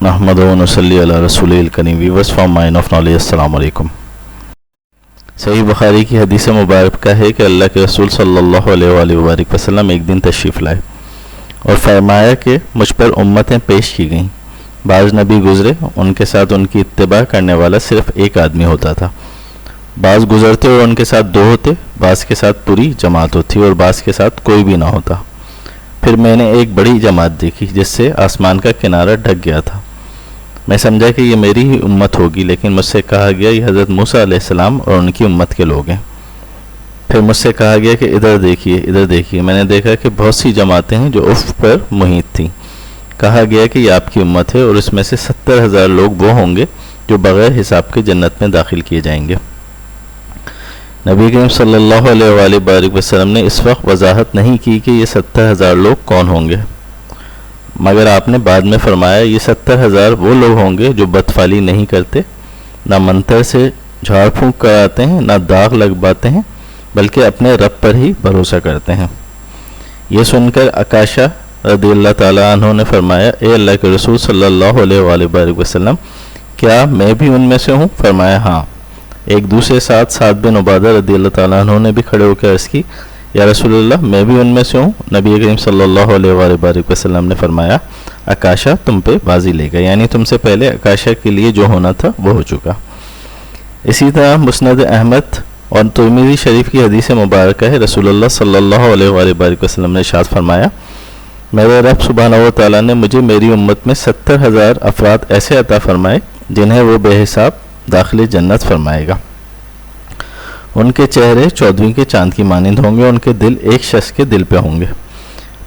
نحمد و نصلی علی رسول الکریم. Viewers from mine of knowledge, السلام علیکم. صحیح بخاری کی حدیث مبارکہ ہے کہ اللہ کے رسول صلی اللہ علیہ وآلہ وبارک وسلم ایک دن تشریف لائے اور فرمایا کہ مجھ پر امتیں پیش کی گئیں. بعض نبی گزرے، ان کے ساتھ ان کی اتباع کرنے والا صرف ایک آدمی ہوتا تھا. بعض گزرتے اور ان کے ساتھ دو ہوتے، بعض کے ساتھ پوری جماعت ہوتی اور بعض کے ساتھ کوئی بھی نہ ہوتا. پھر میں نے ایک بڑی جماعت دیکھی جس سے آسمان کا کنارہ ڈھک گیا تھا. میں سمجھا کہ یہ میری ہی امت ہوگی، لیکن مجھ سے کہا گیا یہ حضرت موسیٰ علیہ السلام اور ان کی امت کے لوگ ہیں. پھر مجھ سے کہا گیا کہ ادھر دیکھیے، ادھر دیکھیے. میں نے دیکھا کہ بہت سی جماعتیں ہیں جو افق پر محیط تھیں. کہا گیا کہ یہ آپ کی امت ہے اور اس میں سے 70,000 لوگ وہ ہوں گے جو بغیر حساب کے جنت میں داخل کیے جائیں گے. نبی کریم صلی اللہ علیہ وآلہ وسلم نے اس وقت وضاحت نہیں کی کہ یہ 70,000 لوگ کون ہوں گے، مگر آپ نے بعد میں فرمایا یہ 70,000 وہ لوگ ہوں گے جو بدفعلی نہیں کرتے، نہ منتر سے جھاڑ پھونک کراتے ہیں، نہ داغ لگواتے ہیں، بلکہ اپنے رب پر ہی بھروسہ کرتے ہیں. یہ سن کر عکاشہ رضی اللہ تعالیٰ عنہ نے فرمایا، اے اللہ کے رسول صلی اللہ علیہ وآلہ وسلم، کیا میں بھی ان میں سے ہوں؟ فرمایا ہاں. ایک دوسرے ساتھ سعد بن عبادہ رضی اللہ تعالیٰ عنہ نے بھی کھڑے ہو کے عرض کی، یا رسول اللہ میں بھی ان میں سے ہوں. نبی کریم صلی اللہ علیہ وآلہ وسلم نے فرمایا، عکاشہ تم پہ بازی لے گا، یعنی تم سے پہلے عکاشہ کے لیے جو ہونا تھا وہ ہو چکا. اسی طرح مسند احمد اور ترمذی شریف کی حدیث مبارکہ ہے، رسول اللہ صلی اللہ علیہ وآلہ وسلم نے ارشاد فرمایا، میرے رب سبحانہ و تعالیٰ نے مجھے میری امت میں 70,000 افراد ایسے عطا فرمائے جنہیں وہ بے حساب داخل جنت فرمائے گا. ان کے چہرے 14ویں کے چاند کی مانند ہوں گے، ان کے دل ایک شخص کے دل پہ ہوں گے.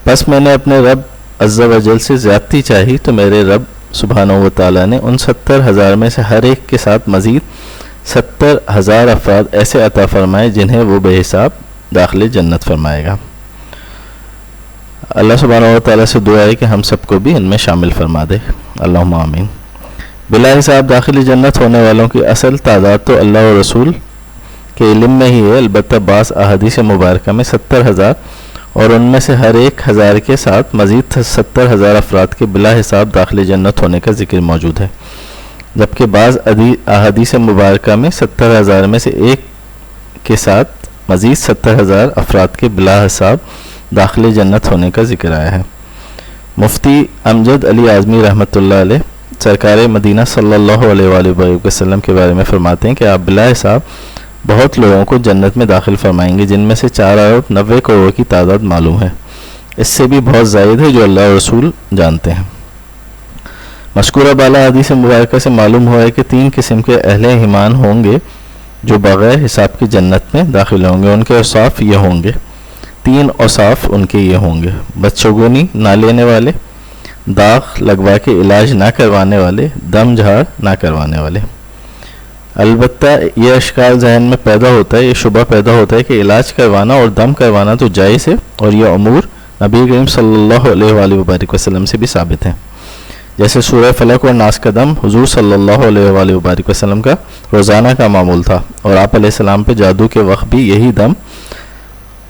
پس میں نے اپنے رب عز و جل سے زیادتی چاہی تو میرے رب سبحانہ و تعالیٰ نے ان 70,000 میں سے ہر ایک کے ساتھ مزید 70,000 افراد ایسے عطا فرمائے جنہیں وہ بے حساب داخل جنت فرمائے گا. اللہ سبحانہ و تعالیٰ سے دعا ہے کہ ہم سب کو بھی ان میں شامل فرما دے. اللہم آمین. بلا حساب داخل جنت ہونے والوں کی اصل تعداد تو اللہ و رسول کے علم میں ہی ہے، البتہ بعض احادیث مبارکہ میں 70,000 اور ان میں سے ہر ایک 1000 کے ساتھ مزید 70,000 افراد کے بلا حساب داخل جنت ہونے کا ذکر موجود ہے، جبکہ بعض احادیث مبارکہ میں 70,000 میں سے ایک کے ساتھ مزید 70,000 افراد کے بلا حساب داخل جنت ہونے کا ذکر آیا ہے. مفتی امجد علی اعظمی رحمۃ اللہ علیہ سرکار مدینہ صلی اللہ علیہ وآلہ وسلم کے بارے میں فرماتے ہیں کہ آپ بلا حساب بہت لوگوں کو جنت میں داخل فرمائیں گے، جن میں سے 4.90 کروڑ کی تعداد معلوم ہے. اس سے بھی بہت زائد ہے جو اللہ اور رسول جانتے ہیں. مذکورہ بالا حدیث مبارکہ سے معلوم ہوا ہے کہ 3 قسم کے اہل ایمان ہوں گے جو بغیر حساب کی جنت میں داخل ہوں گے. ان کے اوصاف یہ ہوں گے، 3 اوصاف ان کے یہ ہوں گے: بدشگونی نہ لینے والے، داغ لگوا کے علاج نہ کروانے والے، دم جھاڑ نہ کروانے والے. البتہ یہ اشکال ذہن میں پیدا ہوتا ہے، یہ شبہ پیدا ہوتا ہے کہ علاج کروانا اور دم کروانا تو جائز ہے اور یہ امور نبی کریم صلی اللہ علیہ وآلہ وسلم سے بھی ثابت ہیں. جیسے سورہ فلق اور ناس کا دم حضور صلی اللہ علیہ وآلہ وسلم کا روزانہ کا معمول تھا، اور آپ علیہ السلام پہ جادو کے وقت بھی یہی دم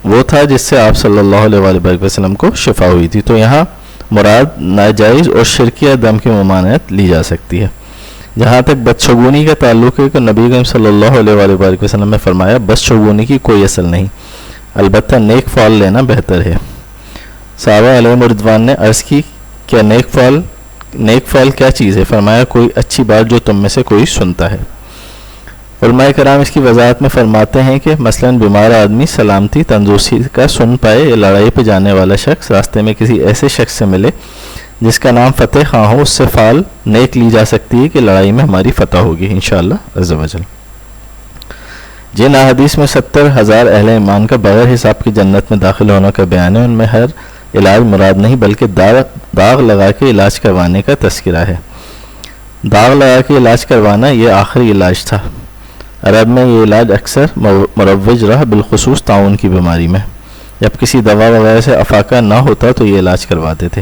وہ تھا جس سے آپ صلی اللہ علیہ وآلہ وسلم کو شفا ہوئی تھی. تو یہاں مراد ناجائز اور شرکیہ دم کی ممانعت لی جا سکتی ہے. جہاں تک بدشگونی کا تعلق ہے کہ نبی کریم صلی اللہ علیہ وآلہ وسلم نے فرمایا بدشگونی کی کوئی اصل نہیں، البتہ نیک فعل لینا بہتر ہے. صحابہ علیہ رضوان نے عرض کی، کیا نیک فعل کیا چیز ہے؟ فرمایا کوئی اچھی بات جو تم میں سے کوئی سنتا ہے. علماء کرام اس کی وضاحت میں فرماتے ہیں کہ مثلاً بیمار آدمی سلامتی تندرستی کا سن پائے، یا لڑائی پہ جانے والا شخص راستے میں کسی ایسے شخص سے ملے جس کا نام فتح خاں ہو، اس سے فعل نیک لی جا سکتی ہے کہ لڑائی میں ہماری فتح ہوگی انشاءاللہ عز و جل. جن احادیث میں 70,000 اہل ایمان کا بغیر حساب کی جنت میں داخل ہونے کا بیان ہے، ان میں ہر علاج مراد نہیں بلکہ داغ لگا کے علاج کروانے کا تذکرہ ہے. داغ لگا کے علاج کروانا یہ آخری علاج تھا. عرب میں یہ علاج اکثر مروج رہا، بالخصوص طاعون کی بیماری میں. جب کسی دوا وغیرہ سے افاقہ نہ ہوتا تو یہ علاج کرواتے تھے.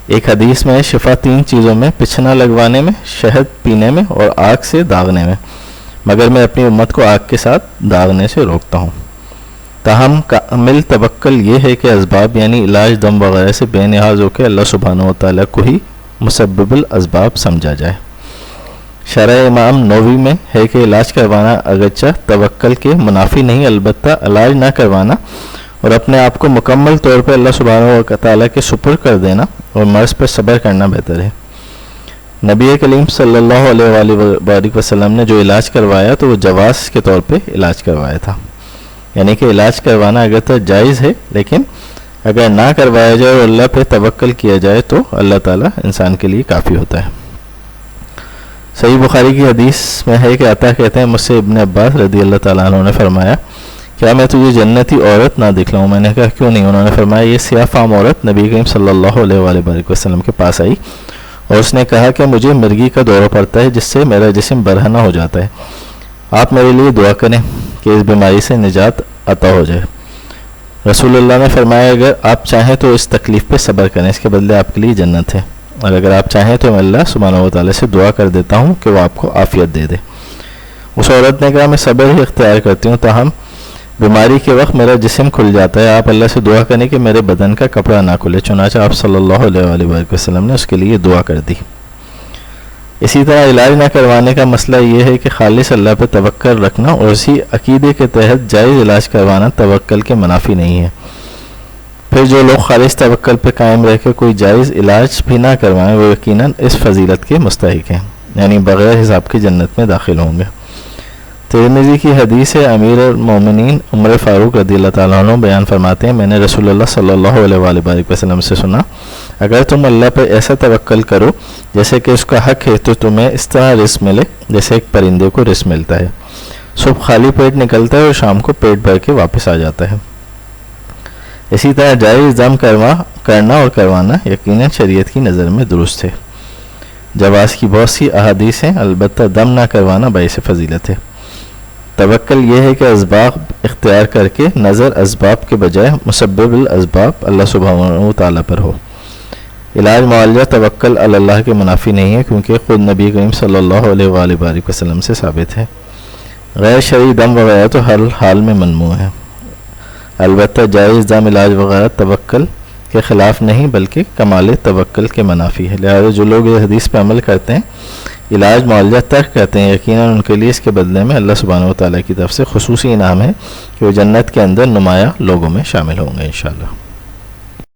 ایک حدیث میں شفا 3 چیزوں میں: پچھنا لگوانے میں، شہد پینے میں اور آگ سے داغنے میں، مگر میں اپنی امت کو آگ کے ساتھ داغنے سے روکتا ہوں. تاہم کامل توکل یہ ہے کہ اسباب یعنی علاج دم وغیرہ سے بے نیاز ہو کے اللہ سبحانہ و تعالیٰ کو ہی مسبب الاسباب سمجھا جائے۔ شرح امام نووی میں ہے کہ علاج کروانا اگرچہ توکل کے منافی نہیں، البتہ علاج نہ کروانا اور اپنے آپ کو مکمل طور پر اللہ سبحانہ و تعالیٰ کے سپر کر دینا اور مرض پر صبر کرنا بہتر ہے۔ نبی کریم صلی اللہ علیہ وآلہ وسلم نے جو علاج کروایا تو وہ جواز کے طور پہ علاج کروایا تھا، یعنی کہ علاج کروانا اگر تو جائز ہے، لیکن اگر نہ کروایا جائے اور اللہ پہ توکل کیا جائے تو اللہ تعالیٰ انسان کے لیے کافی ہوتا ہے۔ صحیح بخاری کی حدیث میں ہے کہ عطا کہتے ہیں مجھ سے ابن عباس رضی اللہ تعالیٰ عنہ نے فرمایا کیا میں تجھے جنتی عورت نہ دکھلاؤں؟ میں نے کہا کیوں نہیں؟ انہوں نے فرمایا یہ سیاہ فام عورت نبی کریم صلی اللہ علیہ وآلہ وسلم کے پاس آئی اور اس نے کہا کہ مجھے مرگی کا دورہ پڑتا ہے جس سے میرا جسم برہنہ ہو جاتا ہے، آپ میرے لیے دعا کریں کہ اس بیماری سے نجات عطا ہو جائے۔ رسول اللہ نے فرمایا اگر آپ چاہیں تو اس تکلیف پہ صبر کریں، اس کے بدلے آپ کے لیے جنت ہے، اور اگر آپ چاہیں تو میں اللہ سبحانہ و تعالیٰ سے دعا کر دیتا ہوں کہ وہ آپ کو عافیت دے دے۔ اس عورت نے کہا میں صبر ہی اختیار کرتی ہوں، تاہم بیماری کے وقت میرا جسم کھل جاتا ہے، آپ اللہ سے دعا کریں کہ میرے بدن کا کپڑا نہ کھلے۔ چنانچہ آپ صلی اللہ علیہ وآلہ وسلم نے اس کے لیے دعا کر دی۔ اسی طرح علاج نہ کروانے کا مسئلہ یہ ہے کہ خالص اللہ پہ توکل رکھنا اور اسی عقیدے کے تحت جائز علاج کروانا توکل کے منافی نہیں ہے۔ پھر جو لوگ خالص توکل پہ قائم رہ کے کوئی جائز علاج بھی نہ کروائیں وہ یقیناً اس فضیلت کے مستحق ہیں، یعنی بغیر حساب کی جنت میں داخل ہوں گے۔ ترمذی کی حدیث ہے، امیر المومنین عمر فاروق رضی اللہ تعالیٰ عنہ بیان فرماتے ہیں میں نے رسول اللہ صلی اللہ علیہ وآلہ وسلم سے سنا اگر تم اللہ پر ایسا توکل کرو جیسے کہ اس کا حق ہے تو تمہیں اس طرح رزق ملے جیسے ایک پرندے کو رزق ملتا ہے، صبح خالی پیٹ نکلتا ہے اور شام کو پیٹ بھر کے واپس آ جاتا ہے۔ اسی طرح جائز دم کرنا اور کروانا یقیناً شریعت کی نظر میں درست ہے۔ جواز کی بہت سی احادیث ہیں، البتہ دم نہ کروانا باعث فضیلت ہے۔ توکل یہ ہے کہ اسباب اختیار کر کے نظر اسباب کے بجائے مسبب الاسباب اللہ سبحانہ و تعالیٰ پر ہو۔ علاج معالجہ توکل علی اللہ کے منافی نہیں ہے کیونکہ خود نبی کریم صلی اللہ علیہ وآلہ وسلم سے ثابت ہے۔ غیر شرعی دم وغیرہ تو ہر حال میں ممنوع ہے، البتہ جائز دم علاج وغیرہ توکل کے خلاف نہیں بلکہ کمال توکل کے منافی ہے۔ لہذا جو لوگ اس حدیث پہ عمل کرتے ہیں علاج معالجہ ترک کرتے ہیں یقیناً ان کے لیے اس کے بدلے میں اللہ سبحانہ و تعالیٰ کی طرف سے خصوصی انعام ہے کہ وہ جنت کے اندر نمایاں لوگوں میں شامل ہوں گے انشاءاللہ۔